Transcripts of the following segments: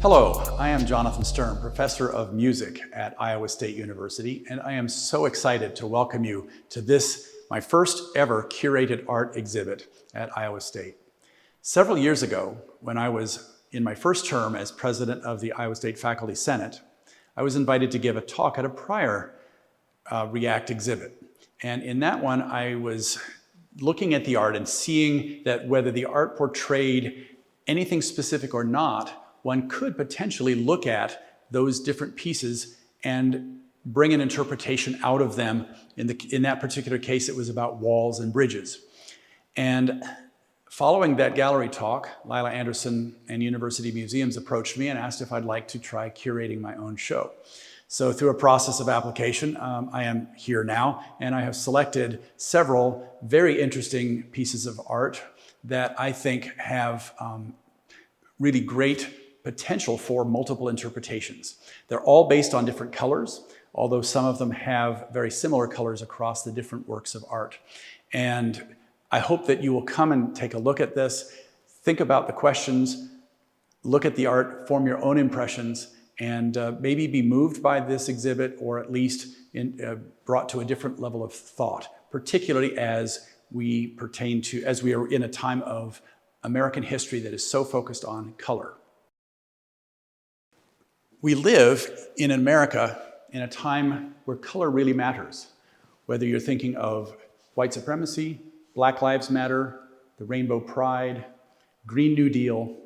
Hello, I am Jonathan Sturm, professor of music at Iowa State University, and I am so excited to welcome you to this, my first ever curated art exhibit at Iowa State. Several years ago, when I was in my first term as president of the Iowa State Faculty Senate, I was invited to give a talk at a prior REACT exhibit. And in that one, I was looking at the art and seeing that whether the art portrayed anything specific or not, one could potentially look at those different pieces and bring an interpretation out of them. In that particular case, it was about walls and bridges. And following that gallery talk, Lila Anderson and University Museums approached me and asked if I'd like to try curating my own show. So through a process of application, I am here now, and I have selected several very interesting pieces of art that I think have really great potential for multiple interpretations. They're all based on different colors, although some of them have very similar colors across the different works of art. And I hope that you will come and take a look at this, think about the questions, look at the art, form your own impressions, and maybe be moved by this exhibit, or at least brought to a different level of thought, particularly as we are in a time of American history that is so focused on color. We live in America in a time where color really matters. Whether you're thinking of white supremacy, Black Lives Matter, the Rainbow Pride, Green New Deal,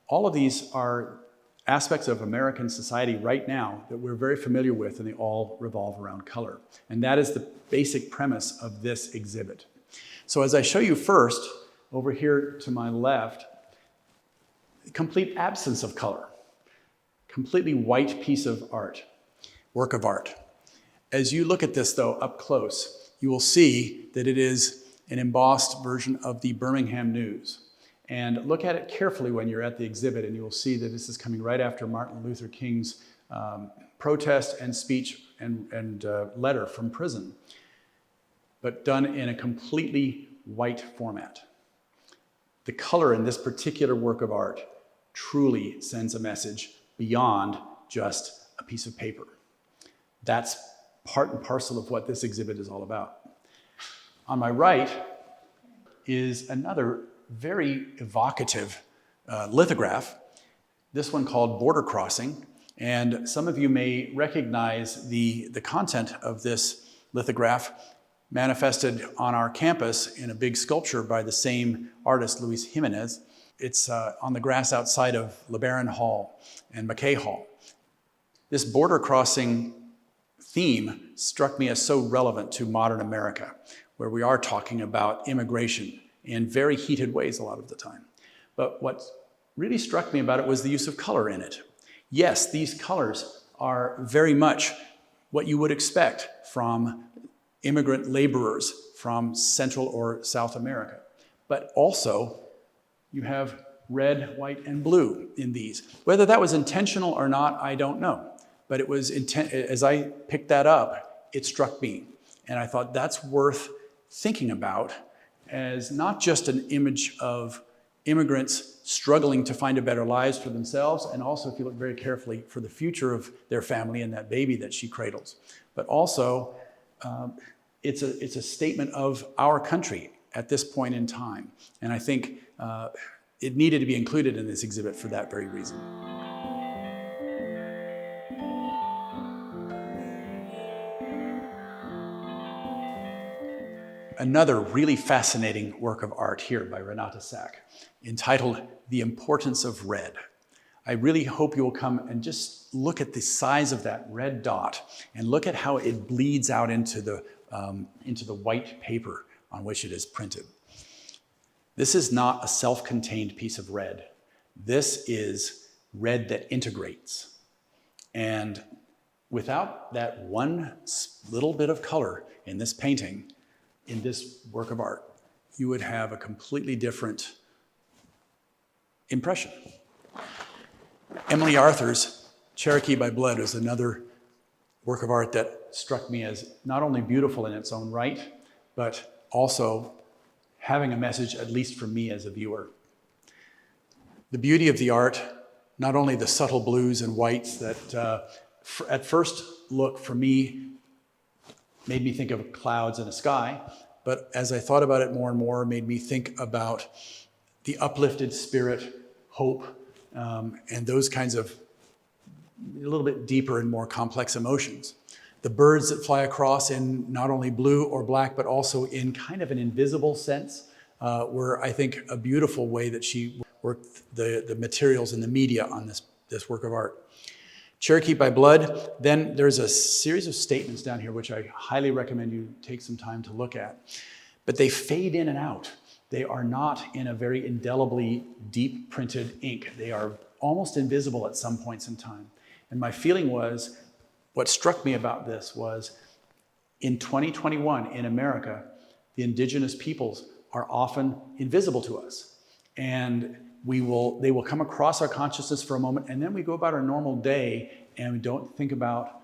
all of these are aspects of American society right now that we're very familiar with, and they all revolve around color. And that is the basic premise of this exhibit. So as I show you first, over here to my left, complete absence of color. Completely white piece of art, work of art. As you look at this though, up close, you will see that it is an embossed version of the Birmingham News. And look at it carefully when you're at the exhibit, and you will see that this is coming right after Martin Luther King's protest and speech and letter from prison, but done in a completely white format. The color in this particular work of art truly sends a message beyond just a piece of paper. That's part and parcel of what this exhibit is all about. On my right is another very evocative lithograph, this one called Border Crossing. And some of you may recognize the content of this lithograph manifested on our campus in a big sculpture by the same artist, Luis Jimenez. It's on the grass outside of LeBaron Hall and McKay Hall. This border crossing theme struck me as so relevant to modern America, where we are talking about immigration in very heated ways a lot of the time. But what really struck me about it was the use of color in it. Yes, these colors are very much what you would expect from immigrant laborers from Central or South America, but also you have red, white, and blue in these. Whether that was intentional or not, I don't know. But it was as I picked that up, it struck me. And I thought that's worth thinking about as not just an image of immigrants struggling to find a better lives for themselves, and also, if you look very carefully, for the future of their family and that baby that she cradles. But also, it's a statement of our country at this point in time. And I think it needed to be included in this exhibit for that very reason. Another really fascinating work of art here by Renata Sack, entitled The Importance of Red. I really hope you will come and just look at the size of that red dot and look at how it bleeds out into the white paper on which it is printed. This is not a self-contained piece of red. This is red that integrates. And without that one little bit of color in this painting, in this work of art, you would have a completely different impression. Emily Arthur's Cherokee by Blood is another work of art that struck me as not only beautiful in its own right, but also having a message, at least for me as a viewer. The beauty of the art not only the subtle blues and whites that at first look for me made me think of clouds and a sky, but as I thought about it more and more, it made me think about the uplifted spirit, hope, and those kinds of a little bit deeper and more complex emotions. The birds that fly across in not only blue or black, but also in kind of an invisible sense, were, I think, a beautiful way that she worked the materials and the media on this work of art. Cherokee by Blood, then there's a series of statements down here which I highly recommend you take some time to look at. But they fade in and out. They are not in a very indelibly deep printed ink. They are almost invisible at some points in time. And my feeling was, what struck me about this was, in 2021 in America, the indigenous peoples are often invisible to us. And they will come across our consciousness for a moment, and then we go about our normal day and we don't think about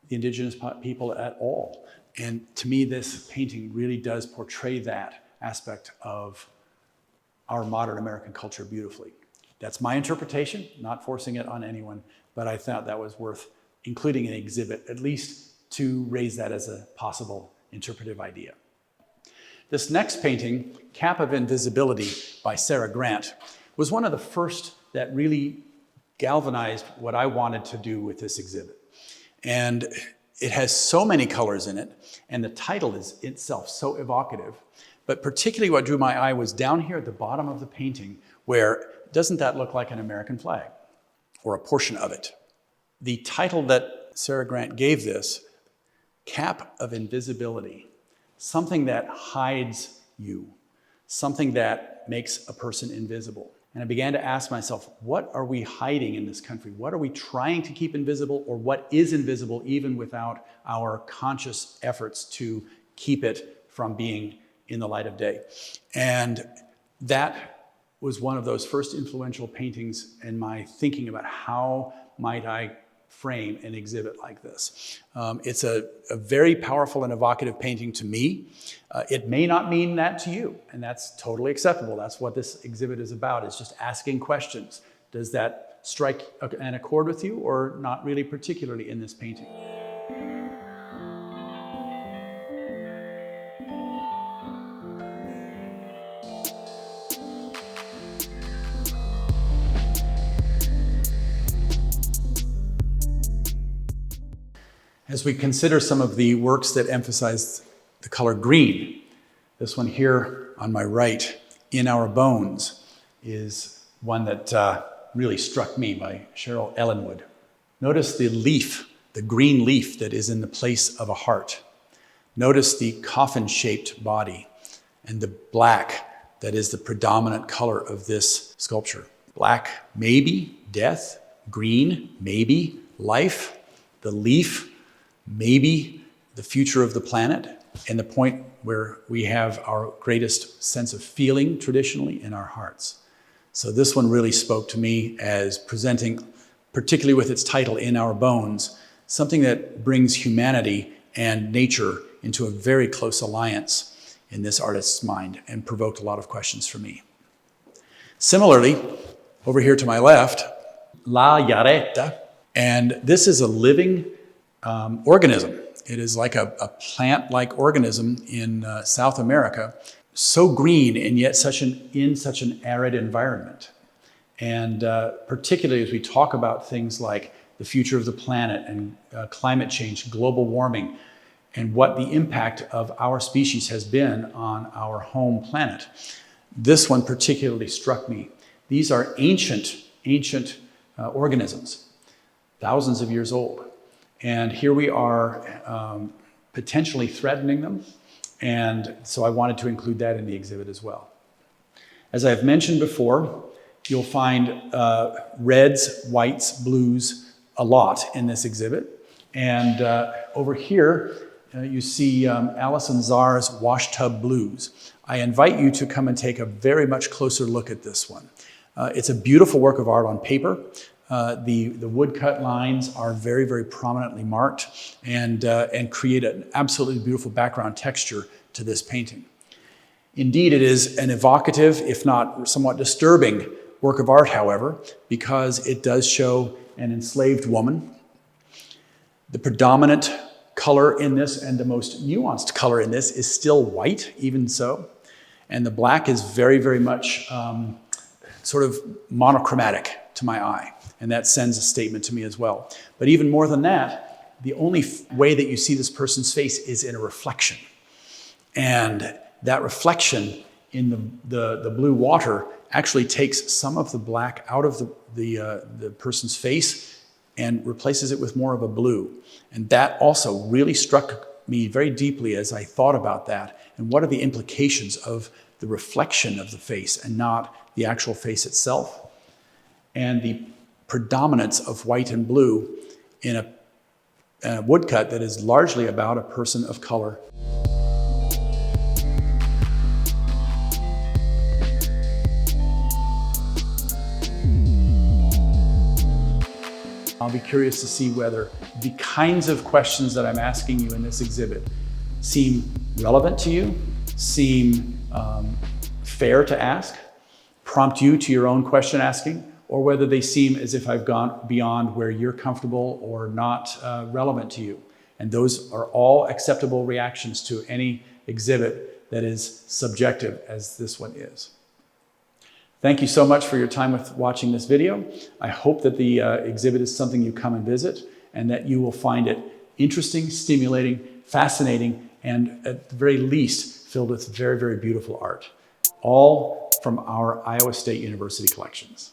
the indigenous people at all. And to me, this painting really does portray that aspect of our modern American culture beautifully. That's my interpretation, not forcing it on anyone, but I thought that was worth including in the exhibit, at least to raise that as a possible interpretive idea. This next painting, Cap of Invisibility by Sarah Grant, was one of the first that really galvanized what I wanted to do with this exhibit. And it has so many colors in it, and the title is itself so evocative. But particularly what drew my eye was down here at the bottom of the painting, where doesn't that look like an American flag, or a portion of it? The title that Sarah Grant gave this, Cap of Invisibility, something that hides you, something that makes a person invisible. And I began to ask myself, what are we hiding in this country? What are we trying to keep invisible, or what is invisible even without our conscious efforts to keep it from being in the light of day? And that was one of those first influential paintings in my thinking about how might I frame an exhibit like this. It's a very powerful and evocative painting to me. It may not mean that to you, and that's totally acceptable. That's what this exhibit is about, is just asking questions. Does that strike an accord with you, or not really particularly in this painting? As we consider some of the works that emphasize the color green, this one here on my right, In Our Bones, is one that really struck me, by Cheryl Ellenwood. Notice the leaf, the green leaf that is in the place of a heart. Notice the coffin-shaped body and the black that is the predominant color of this sculpture. Black, maybe death. Green, maybe life. The leaf, maybe the future of the planet, and the point where we have our greatest sense of feeling traditionally in our hearts. So this one really spoke to me as presenting, particularly with its title, In Our Bones, something that brings humanity and nature into a very close alliance in this artist's mind, and provoked a lot of questions for me. Similarly, over here to my left, La Yareta, and this is a living organism. It is like a plant-like organism in South America, so green and yet in such an arid environment. And particularly as we talk about things like the future of the planet and climate change, global warming, and what the impact of our species has been on our home planet. This one particularly struck me. These are ancient organisms, thousands of years old. And here we are potentially threatening them. And so I wanted to include that in the exhibit as well. As I've mentioned before, you'll find reds, whites, blues a lot in this exhibit. And over here, you see Alison Czar's Wash Tub Blues. I invite you to come and take a very much closer look at this one. It's a beautiful work of art on paper. The woodcut lines are very, very prominently marked and create an absolutely beautiful background texture to this painting. Indeed, it is an evocative, if not somewhat disturbing, work of art, however, because it does show an enslaved woman. The predominant color in this and the most nuanced color in this is still white, even so. And the black is very, very much sort of monochromatic to my eye. And that sends a statement to me as well. But even more than that, the only way that you see this person's face is in a reflection. And that reflection in the blue water actually takes some of the black out of the person's face and replaces it with more of a blue. And that also really struck me very deeply as I thought about that. And what are the implications of the reflection of the face and not the actual face itself? And the predominance of white and blue in a woodcut that is largely about a person of color. I'll be curious to see whether the kinds of questions that I'm asking you in this exhibit seem relevant to you, seem fair to ask, prompt you to your own question asking, or whether they seem as if I've gone beyond where you're comfortable or not relevant to you. And those are all acceptable reactions to any exhibit that is subjective as this one is. Thank you so much for your time with watching this video. I hope that the exhibit is something you come and visit and that you will find it interesting, stimulating, fascinating, and at the very least, filled with very, very beautiful art. All from our Iowa State University collections.